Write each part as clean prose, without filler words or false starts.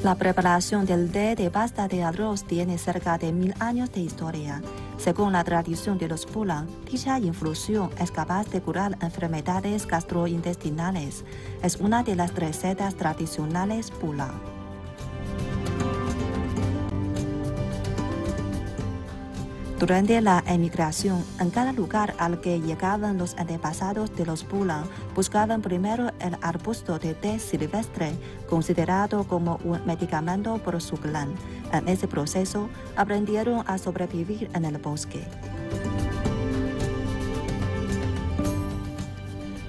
La preparación del té de pasta de arroz tiene cerca de 1000 años de historia. Según la tradición de los Pulang, dicha infusión es capaz de curar enfermedades gastrointestinales. Es una de las recetas tradicionales Pulang. Durante la emigración, en cada lugar al que llegaban los antepasados de los Pulang, buscaban primero el arbusto de té silvestre, considerado como un medicamento por su clan. En ese proceso, aprendieron a sobrevivir en el bosque.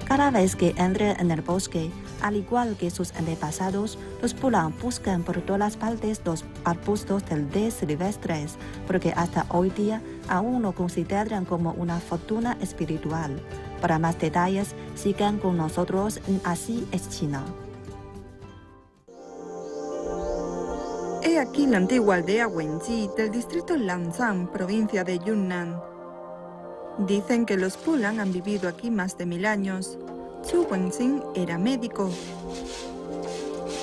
Cada vez que entren en el bosque, al igual que sus antepasados, los Pulang buscan por todas partes los arbustos del té silvestres, porque hasta hoy día aún lo consideran como una fortuna espiritual. Para más detalles, sigan con nosotros en Así es China. He aquí la antigua aldea Wenji del distrito Lanshan, provincia de Yunnan. Dicen que los Pulang han vivido aquí más de 1000 años. Su Wenxin era médico.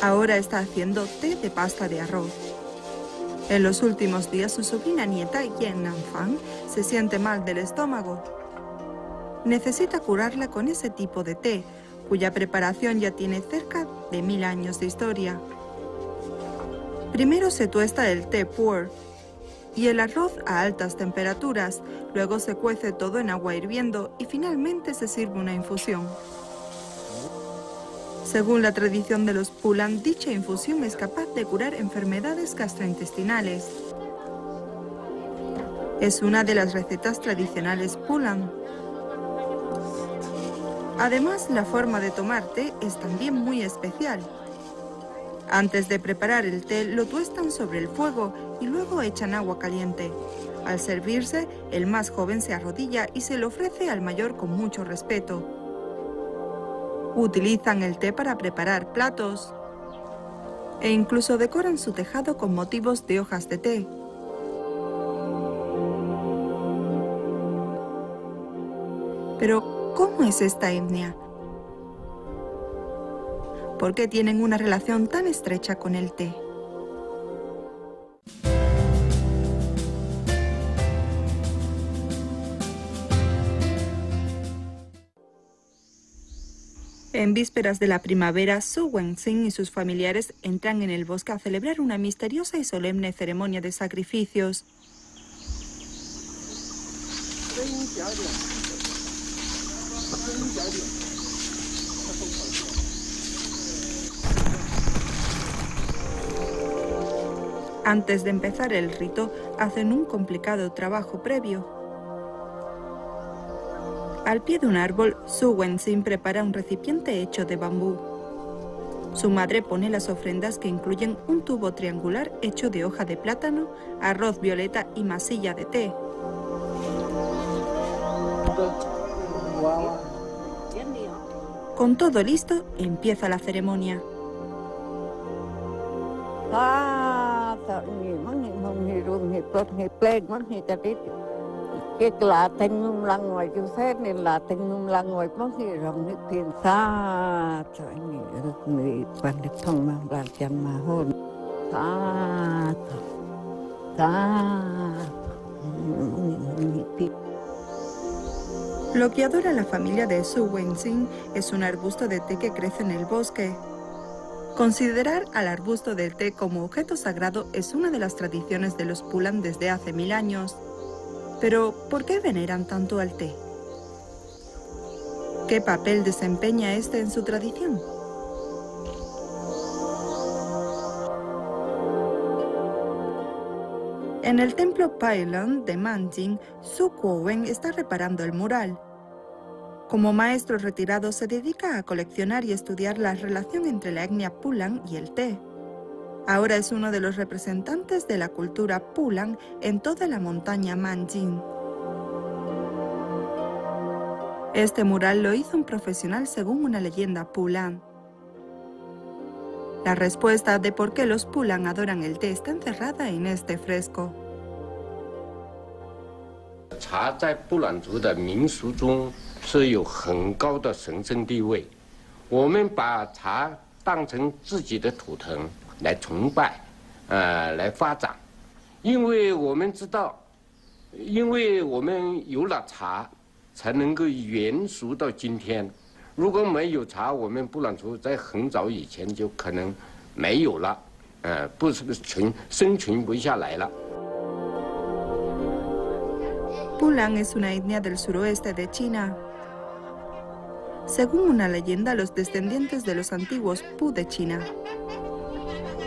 Ahora está haciendo té de pasta de arroz. En los últimos días su sobrina nieta Yan Nanfang se siente mal del estómago. Necesita curarla con ese tipo de té, cuya preparación ya tiene cerca de 1000 años de historia. Primero se tuesta el té pu'er y el arroz a altas temperaturas, luego se cuece todo en agua hirviendo y finalmente se sirve una infusión. Según la tradición de los Pulang, dicha infusión es capaz de curar enfermedades gastrointestinales. Es una de las recetas tradicionales Pulang. Además, la forma de tomar té es también muy especial. Antes de preparar el té, lo tuestan sobre el fuego y luego echan agua caliente. Al servirse, el más joven se arrodilla y se le ofrece al mayor con mucho respeto. Utilizan el té para preparar platos e incluso decoran su tejado con motivos de hojas de té. Pero, ¿cómo es esta etnia? ¿Por qué tienen una relación tan estrecha con el té? En vísperas de la primavera, Su Wenxin y sus familiares entran en el bosque a celebrar una misteriosa y solemne ceremonia de sacrificios. Antes de empezar el rito, hacen un complicado trabajo previo. Al pie de un árbol, Su Wenxin prepara un recipiente hecho de bambú. Su madre pone las ofrendas que incluyen un tubo triangular hecho de hoja de plátano, arroz violeta y masilla de té. Con todo listo, empieza la ceremonia. Lo que adora la familia de Su Wenxin es un arbusto de té que crece en el bosque. Considerar al arbusto del té como objeto sagrado es una de las tradiciones de los Pulang desde hace 1000 años. Pero, ¿por qué veneran tanto al té? ¿Qué papel desempeña este en su tradición? En el templo Pailong de Manjing, Su Kuowen está reparando el mural. Como maestro retirado, se dedica a coleccionar y estudiar la relación entre la etnia Pulang y el té. Ahora es uno de los representantes de la cultura Pulang en toda la montaña Manjing. Este mural lo hizo un profesional según una leyenda Pulang. La respuesta de por qué los Pulang adoran el té está encerrada en este fresco. 茶在布朗族的民俗中是有很高的神圣地位，我们把茶当成自己的图腾，来崇拜，来发展。因为我们知道，因为我们有了茶，才能够延续到今天。如果没有茶，我们布朗族在很早以前就可能没有了，不是生存不下来了。 Pulang es una etnia del suroeste de China. Según una leyenda, los descendientes de los antiguos Pu de China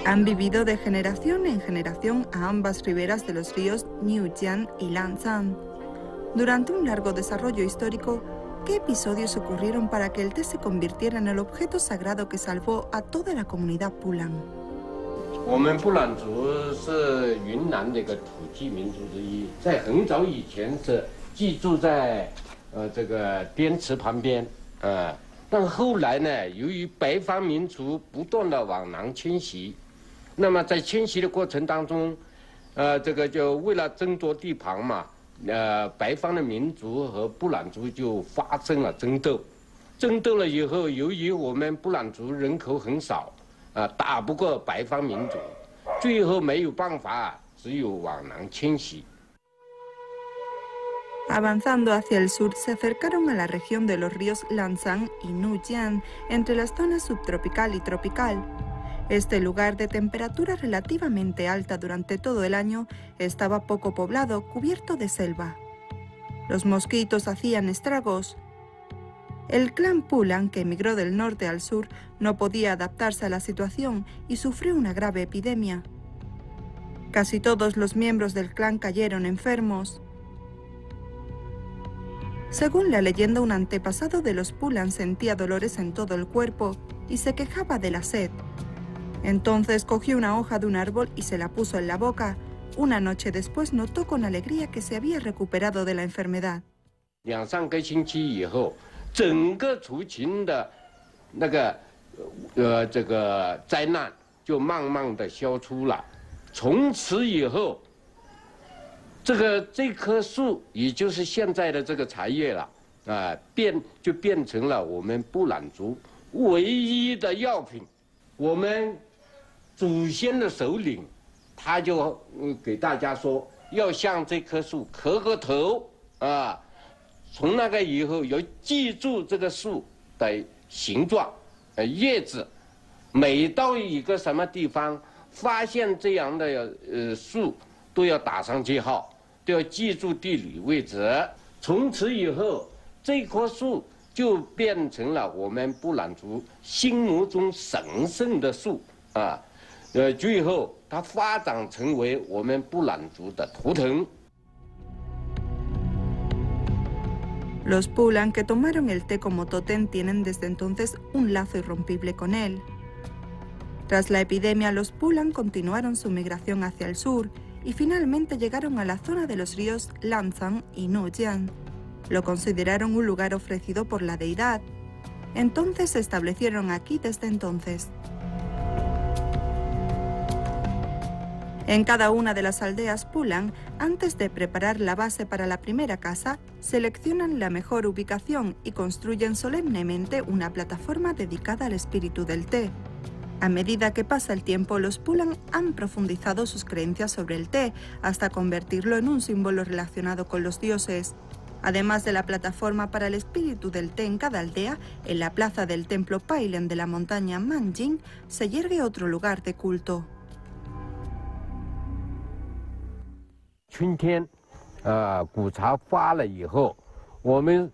han vivido de generación en generación a ambas riberas de los ríos Niujian y Lancang. Durante un largo desarrollo histórico, ¿qué episodios ocurrieron para que el té se convirtiera en el objeto sagrado que salvó a toda la comunidad Pulang? 我们布朗族是云南的一个土著民族之一，在很早以前是寄住在这个滇池旁边，但后来呢，由于北方民族不断的往南迁徙，那么在迁徙的过程当中，这个就为了争夺地盘嘛，北方的民族和布朗族就发生了争斗，争斗了以后，由于我们布朗族人口很少。 打不过北方民族，最后没有办法，只有往南迁徙。 Avanzando hacia el sur, se acercaron a la región de los ríos Lancang y Nujiang, entre las zonas subtropical y tropical. Este lugar de temperatura relativamente alta durante todo el año estaba poco poblado, cubierto de selva. Los mosquitos hacían estragos. El clan Pulang, que emigró del norte al sur, no podía adaptarse a la situación y sufrió una grave epidemia. Casi todos los miembros del clan cayeron enfermos. Según la leyenda, un antepasado de los Pulang sentía dolores en todo el cuerpo y se quejaba de la sed. Entonces cogió una hoja de un árbol y se la puso en la boca. Una noche después notó con alegría que se había recuperado de la enfermedad. 2、3个星期以后。 整个族群的那个这个灾难就慢慢的消除了，从此以后，这棵树也就是现在的这个茶叶了就变成了我们布朗族唯一的药品。我们祖先的首领他就给大家说，要向这棵树磕个头从那个以后，要记住这个树的形状、叶子。每到一个什么地方发现这样的树，都要打上记号，都要记住地理位置。从此以后，这棵树就变成了我们布朗族心目中神圣的树最后它发展成为我们布朗族的图腾。 Los Pulang que tomaron el té como tótem tienen desde entonces un lazo irrompible con él. Tras la epidemia, los Pulang continuaron su migración hacia el sur y finalmente llegaron a la zona de los ríos Lancang y Nujiang. Lo consideraron un lugar ofrecido por la deidad. Entonces se establecieron aquí desde entonces. En cada una de las aldeas Pulang, antes de preparar la base para la primera casa, seleccionan la mejor ubicación y construyen solemnemente una plataforma dedicada al espíritu del té. A medida que pasa el tiempo, los Pulang han profundizado sus creencias sobre el té hasta convertirlo en un símbolo relacionado con los dioses. Además de la plataforma para el espíritu del té en cada aldea, en la plaza del templo Pailen de la montaña Manjing se yergue otro lugar de culto. 春天，古茶发了以后，我们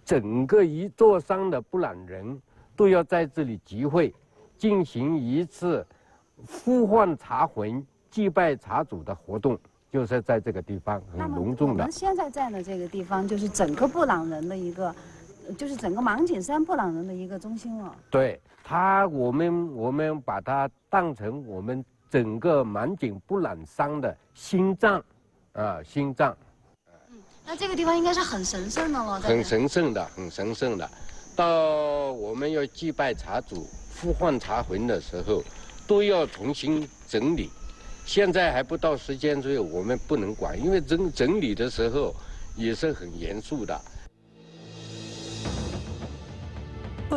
整个一座山的布朗人都要在这里集会，进行一次呼唤茶魂、祭拜茶主的活动，就是在这个地方很隆重的。我们现在在的这个地方，就是整个布朗人的一个，就是整个芒景山布朗人的一个中心了。对，我们把它当成我们整个芒景布朗山的心脏。 心脏，那这个地方应该是很神圣的了。很神圣的，很神圣的。到我们要祭拜茶主、呼唤茶魂的时候，都要重新整理。现在还不到时间，所以我们不能管，因为整理的时候也是很严肃的。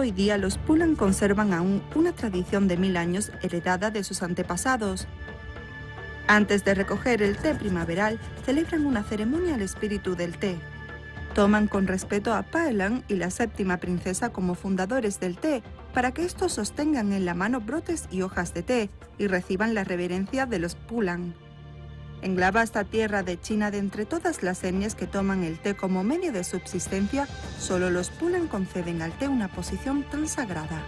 Hoy día los Pulang conservan aún una tradición de 1000 años heredada de sus antepasados. Antes de recoger el té primaveral, celebran una ceremonia al espíritu del té. Toman con respeto a Pa Elang y la séptima princesa como fundadores del té, para que estos sostengan en la mano brotes y hojas de té y reciban la reverencia de los Pulang. En la vasta tierra de China, de entre todas las etnias que toman el té como medio de subsistencia, solo los Pulang conceden al té una posición tan sagrada.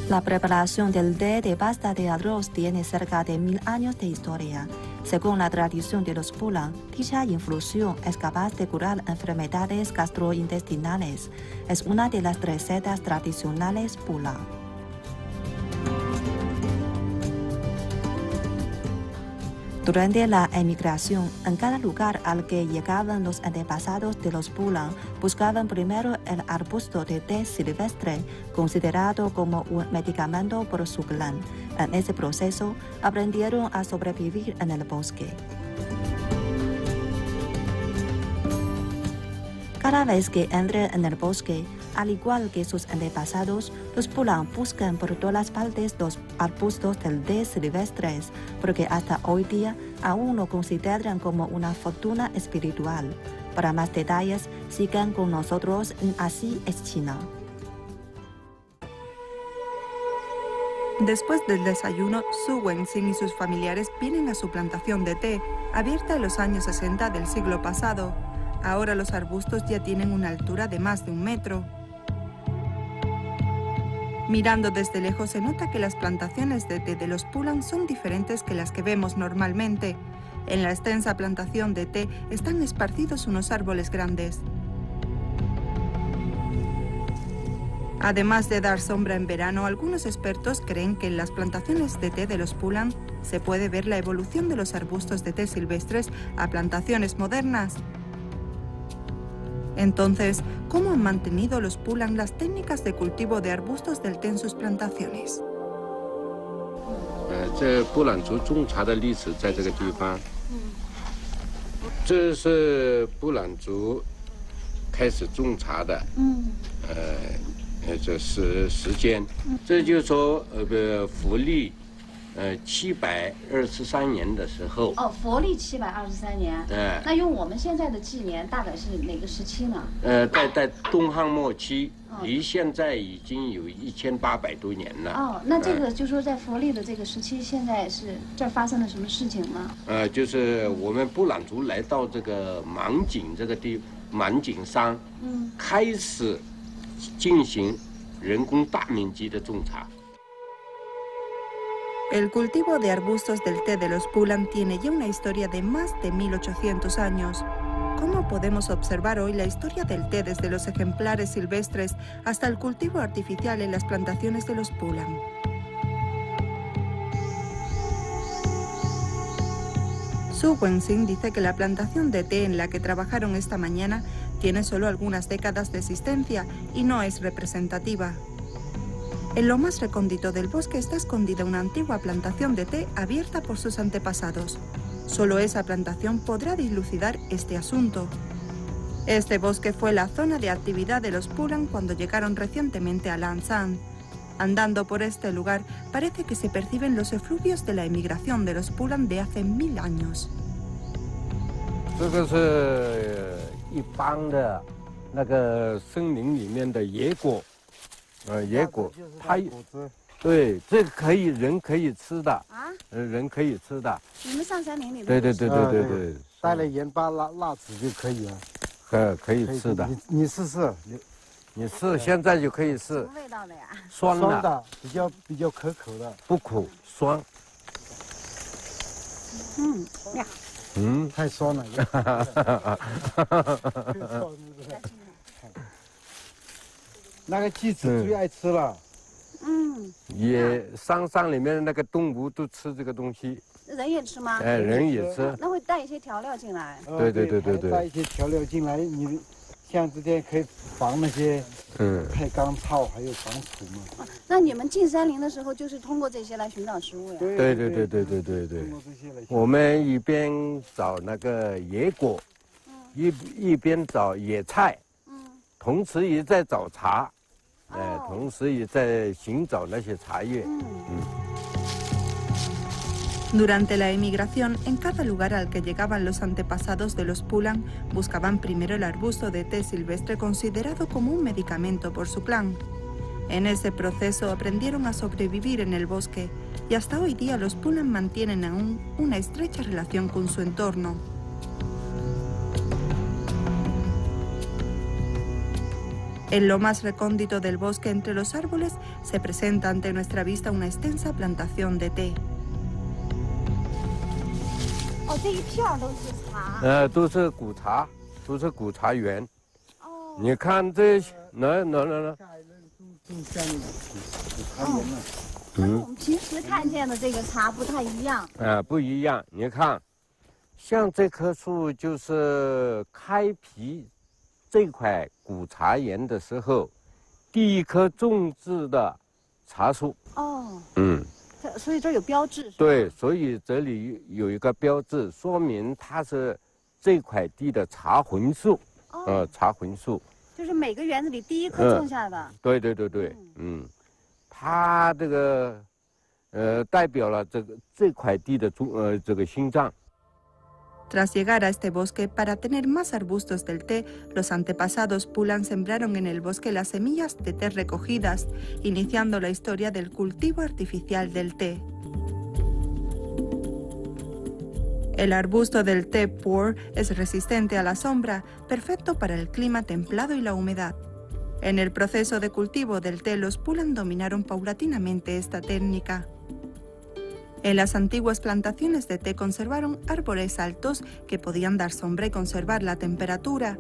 La preparación del té de pasta de arroz tiene cerca de 1000 años de historia. Según la tradición de los Pulang, dicha infusión es capaz de curar enfermedades gastrointestinales. Es una de las recetas tradicionales Pulang. Durante la emigración, en cada lugar al que llegaban los antepasados de los Pulang, buscaban primero el arbusto de té silvestre, considerado como un medicamento por su clan. En ese proceso, aprendieron a sobrevivir en el bosque. Cada vez que entran en el bosque, al igual que sus antepasados, los Pulang buscan por todas partes los arbustos del té silvestres, porque hasta hoy día aún lo consideran como una fortuna espiritual. Para más detalles, sigan con nosotros en Así es China. Después del desayuno, Su Wenxin y sus familiares vienen a su plantación de té, abierta en los años 60 del siglo pasado. Ahora los arbustos ya tienen una altura de más de 1 metro. Mirando desde lejos se nota que las plantaciones de té de los Pulang son diferentes que las que vemos normalmente. En la extensa plantación de té están esparcidos unos árboles grandes. Además de dar sombra en verano, algunos expertos creen que en las plantaciones de té de los Pulang se puede ver la evolución de los arbustos de té silvestres a plantaciones modernas. Entonces, ¿cómo han mantenido los Pulang las técnicas de cultivo de arbustos del té en sus plantaciones? 这布朗族种茶的历史在这个地方，这是布朗族开始种茶的，这时间，这就是说福历723年的时候。哦，佛历723年。那用我们现在的纪年，大概是哪个时期呢？在东汉末期，离现在已经有1800多年了。哦，那这个就说在佛历的这个时期，现在是这儿发生了什么事情呢？就是我们布朗族来到这个芒景这个芒景山，开始进行人工大面积的种茶。 El cultivo de arbustos del té de los Pulang tiene ya una historia de más de 1800 años. ¿Cómo podemos observar hoy la historia del té desde los ejemplares silvestres hasta el cultivo artificial en las plantaciones de los Pulang? Su Wenxin dice que la plantación de té en la que trabajaron esta mañana tiene solo algunas décadas de existencia y no es representativa. En lo más recóndito del bosque está escondida una antigua plantación de té abierta por sus antepasados. Solo esa plantación podrá dilucidar este asunto. Este bosque fue la zona de actividad de los Pulang cuando llegaron recientemente a Lanshan. Andando por este lugar, parece que se perciben los efluvios de la emigración de los Pulang de hace 1000 años. 这个是一般的那个森林里面的野果。 野果，它对这个人可以吃的啊，人可以吃的。你们上山林里对，带了盐巴、辣子就可以了。可以吃的。你试试，你试，现在就可以什试。么味道的呀？酸的，酸的，比较可口的。不苦，酸。呀，太酸了。那个鸡子最爱吃了。也山上里面的那个动物都吃这个东西。人也吃吗？哎，人也吃。那会带一些调料进来。对。带一些调料进来，你像这些可以防那些太干燥，还有防土嘛。那你们进山林的时候，就是通过这些来寻找食物呀？对。我们一边找那个野果，一边找野菜，同时也在找茶，同时也在寻找那些茶叶。Durante la emigración, en cada lugar al que llegaban los antepasados de los Pulang, buscaban primero el arbusto de té silvestre considerado como un medicamento por su clan. En ese proceso aprendieron a sobrevivir en el bosque y hasta hoy día los Pulang mantienen aún una estrecha relación con su entorno. En lo más recóndito del bosque entre los árboles se presenta ante nuestra vista una extensa plantación de té. 这一片都是茶。都是古茶，都是古茶园。你看这哪？跟我们平时看见的这个茶不太一样。不一样。你看，像这棵树就是开辟这块古茶园的时候，第一棵种植的茶树。所以这儿有标志。对，所以这里有一个标志，说明它是这块地的茶魂树。茶魂树。就是每个园子里第一棵种下的。对。它这个代表了这块地的这个心脏。Tras llegar a este bosque, para tener más arbustos del té, los antepasados Pulang sembraron en el bosque las semillas de té recogidas, iniciando la historia del cultivo artificial del té. El arbusto del té puer es resistente a la sombra, perfecto para el clima templado y la humedad. En el proceso de cultivo del té, los Pulang dominaron paulatinamente esta técnica. En las antiguas plantaciones de té conservaron árboles altos que podían dar sombra y conservar la temperatura.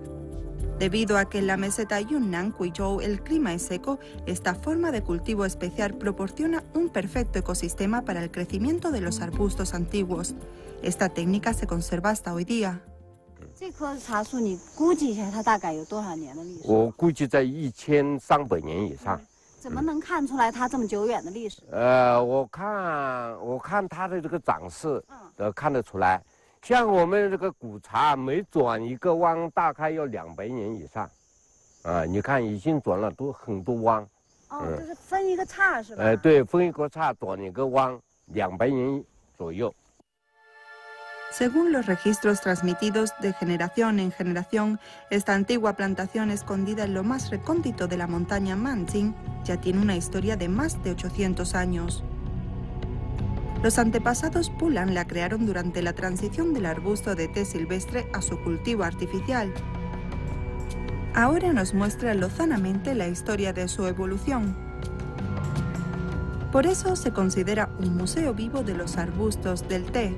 Debido a que en la meseta Yunnan, Guizhou, el clima es seco, esta forma de cultivo especial proporciona un perfecto ecosistema para el crecimiento de los arbustos antiguos. Esta técnica se conserva hasta hoy día. 这棵茶树你估计一下，它大概有多少年的历史？我估计在1300年以上。怎么能看出来它这么久远的历史？我看它的这个长势，看得出来。像我们这个古茶，每转一个弯，大概要200年以上。你看已经转了很多弯。就是分一个叉是吧？对，分一个叉，转一个弯，200年左右。 Según los registros transmitidos de generación en generación, esta antigua plantación escondida en lo más recóndito de la montaña Manjing ya tiene una historia de más de 800 años. Los antepasados Pulang la crearon durante la transición del arbusto de té silvestre a su cultivo artificial. Ahora nos muestra lozanamente la historia de su evolución. Por eso se considera un museo vivo de los arbustos del té.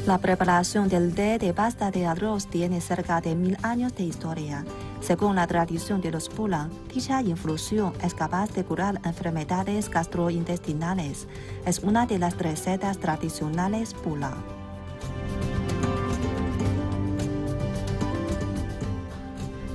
La preparación del té de pasta de arroz tiene cerca de 1000 años de historia. Según la tradición de los Pulang, dicha infusión es capaz de curar enfermedades gastrointestinales. Es una de las recetas tradicionales Pulang.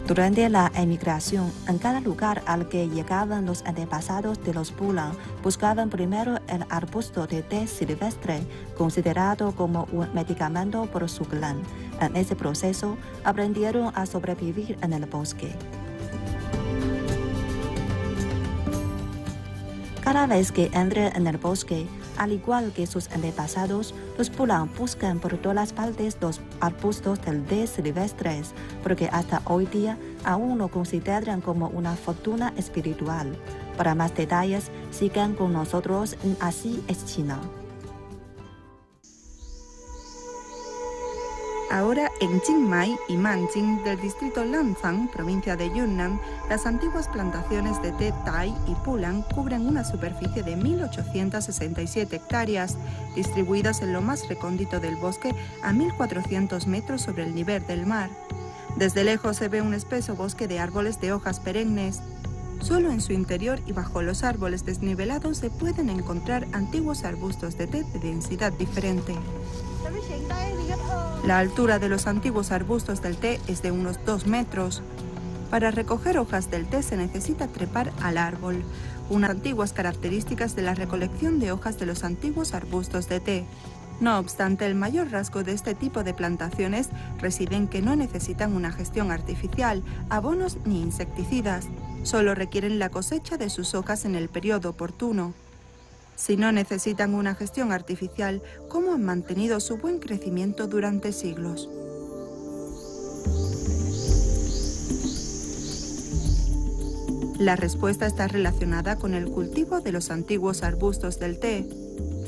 Durante la emigración, en cada lugar al que llegaban los antepasados de los Pulang, buscaban primero el arbusto de té silvestre, considerado como un medicamento por su clan. En ese proceso, aprendieron a sobrevivir en el bosque. Cada vez que entran en el bosque, al igual que sus antepasados, los Pulang buscan por todas partes los arbustos del té silvestres, porque hasta hoy día aún lo consideran como una fortuna espiritual. Para más detalles, sigan con nosotros en Así es China. Ahora en Qingmai y Manjing del distrito Lanzang, provincia de Yunnan, las antiguas plantaciones de té Thai y Pulang cubren una superficie de 1.867 hectáreas, distribuidas en lo más recóndito del bosque a 1.400 metros sobre el nivel del mar. Desde lejos se ve un espeso bosque de árboles de hojas perennes. Solo en su interior y bajo los árboles desnivelados se pueden encontrar antiguos arbustos de té de densidad diferente. La altura de los antiguos arbustos del té es de unos 2 metros. Para recoger hojas del té se necesita trepar al árbol, unas antiguas características de la recolección de hojas de los antiguos arbustos de té. No obstante, el mayor rasgo de este tipo de plantaciones reside en que no necesitan una gestión artificial, abonos ni insecticidas. Solo requieren la cosecha de sus hojas en el periodo oportuno. Si no necesitan una gestión artificial, ¿cómo han mantenido su buen crecimiento durante siglos? La respuesta está relacionada con el cultivo de los antiguos arbustos del té.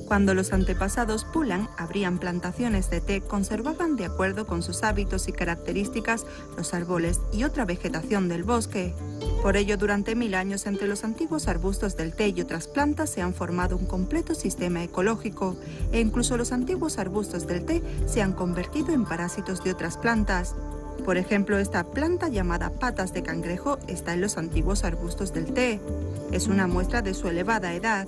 Cuando los antepasados Pulang abrían plantaciones de té, conservaban de acuerdo con sus hábitos y características los árboles y otra vegetación del bosque. Por ello, durante 1000 años, entre los antiguos arbustos del té y otras plantas se han formado un completo sistema ecológico, e incluso los antiguos arbustos del té se han convertido en parásitos de otras plantas. Por ejemplo, esta planta llamada patas de cangrejo está en los antiguos arbustos del té. Es una muestra de su elevada edad.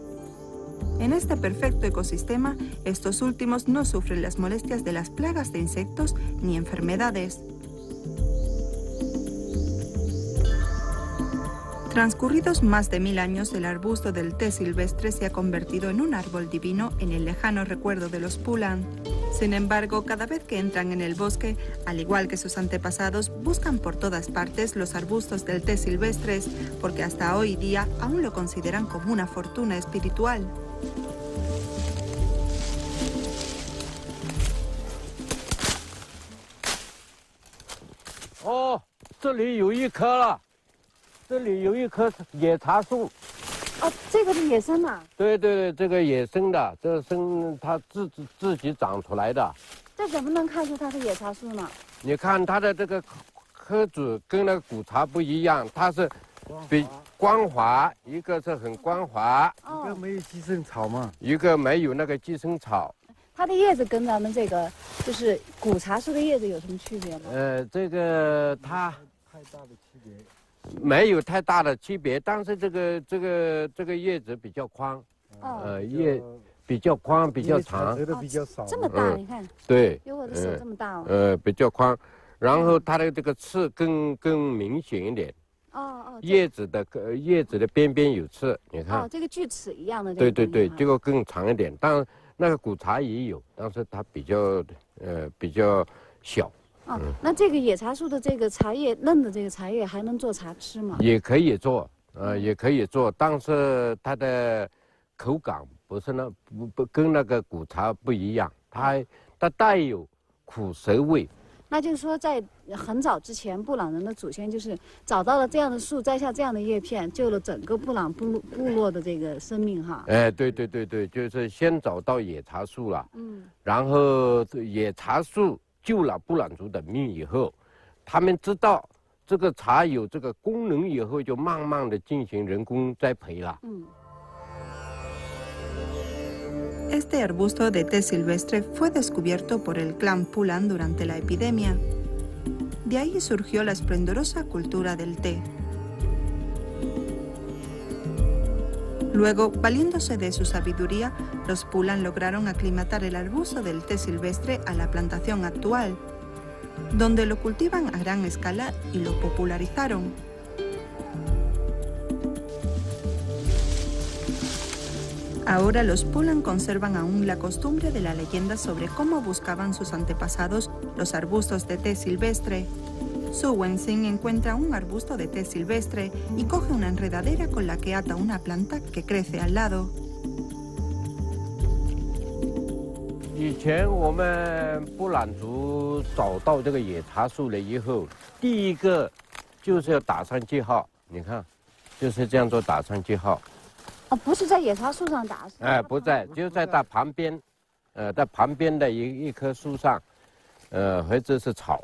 En este perfecto ecosistema, estos últimos no sufren las molestias de las plagas de insectos ni enfermedades. Transcurridos más de 1000 años, el arbusto del té silvestre se ha convertido en un árbol divino en el lejano recuerdo de los Pulang. Sin embargo, cada vez que entran en el bosque, al igual que sus antepasados, buscan por todas partes los arbustos del té silvestres, porque hasta hoy día aún lo consideran como una fortuna espiritual. Oh, 这里有一棵了。 这里有一棵野茶树，哦，这个是野生的。对对对，这个野生的，这它自己长出来的。这怎么能看出它是野茶树呢？你看它的这个壳子跟那个古茶不一样，它是比光滑，一个是很光滑，一个没有寄生草嘛，一个没有那个寄生草。它的叶子跟咱们这个就是古茶树的叶子有什么区别吗？这个它太大的区别。 没有太大的区别，但是这个叶子比较宽，叶比较宽，比较长，比较少。这么大，你看，对，有我的手这么大哦。比较宽，然后它的这个刺更明显一点。叶子的边边有刺，你看。这个锯齿一样的。对对对，这个更长一点，但那个古茶也有，但是它比较小。 那这个野茶树的这个茶叶嫩的这个茶叶还能做茶吃吗？也可以做，也可以做，但是它的口感不是不跟那个古茶不一样，它带有苦涩味。那就是说，在很早之前，布朗人的祖先就是找到了这样的树，摘下这样的叶片，救了整个布朗部落的这个生命哈。哎，对对对对，就是先找到野茶树了，然后野茶树。 救了布朗族的命以后，他们知道这个茶有这个功能以后，就慢慢的进行人工栽培了。Este arbusto de té silvestre fue descubierto por el clan Pulang durante la epidemia. De ahí surgió la esplendorosa cultura del té. Luego, valiéndose de su sabiduría, los Pulang lograron aclimatar el arbusto del té silvestre a la plantación actual. donde lo cultivan a gran escala y lo popularizaron. Ahora los Pulang conservan aún la costumbre de la leyenda sobre cómo buscaban sus antepasados los arbustos de té silvestre. Su Wenzing encuentra un arbusto de té silvestre y coge una enredadera con la que ata una planta que crece al lado. 以前我们布朗族找到这个野茶树了以后，第一个就是要打上记号。你看，就是这样做打上记号。哦，不是在野茶树上打。哎，不在，就在它旁边，在旁边的一棵树上，或者是草。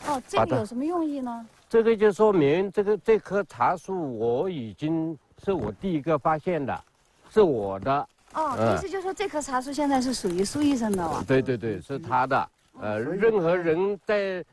哦，这个有什么用意呢？这个就说明这棵茶树我已经是我第一个发现的，是我的。 哦，意思就是说这棵茶树现在是属于苏医生的了。对对对，是他的。任何人在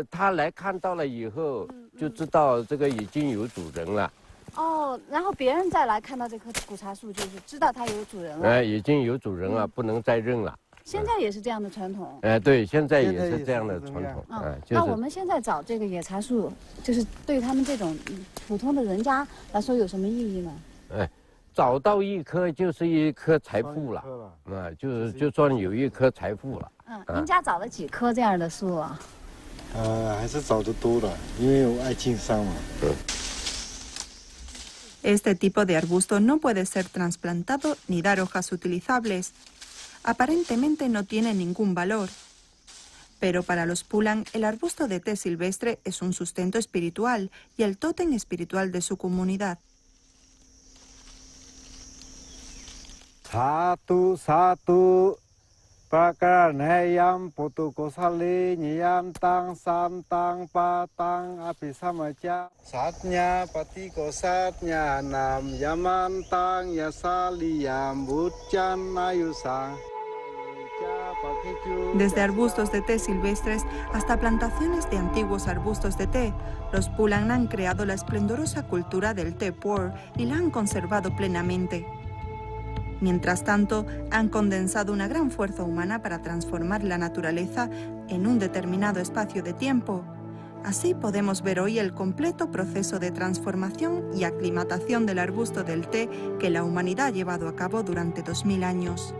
他来看到了以后，就知道这个已经有主人了。哦，然后别人再来看到这棵古茶树，就是知道它有主人了。已经有主人了，不能再认了。现在也是这样的传统。对，现在也是这样的传统。那我们现在找这个野茶树，就是对他们这种普通的人家来说有什么意义呢？找到一棵就是一棵财富了，就算有一棵财富了。您家找了几棵这样的树啊？还是找得多了，因为我爱经商嘛。Este tipo de arbusto no puede ser trasplantado ni dar hojas utilizables. Aparentemente no tiene ningún valor. Pero para los Pulang, el arbusto de té silvestre es un sustento espiritual y el tótem espiritual de su comunidad. Satu satu prakarnayam putu kosali nyam tang sam tang pa tang abhisamaja satnya pati kosatnya nam yaman tang yasaliyam buchan ayusang. Desde arbustos de té silvestres hasta plantaciones de antiguos arbustos de té, los Pulang han creado la esplendorosa cultura del té puer y la han conservado plenamente. Mientras tanto, han condensado una gran fuerza humana para transformar la naturaleza en un determinado espacio de tiempo. Así podemos ver hoy el completo proceso de transformación y aclimatación del arbusto del té que la humanidad ha llevado a cabo durante 2000 años.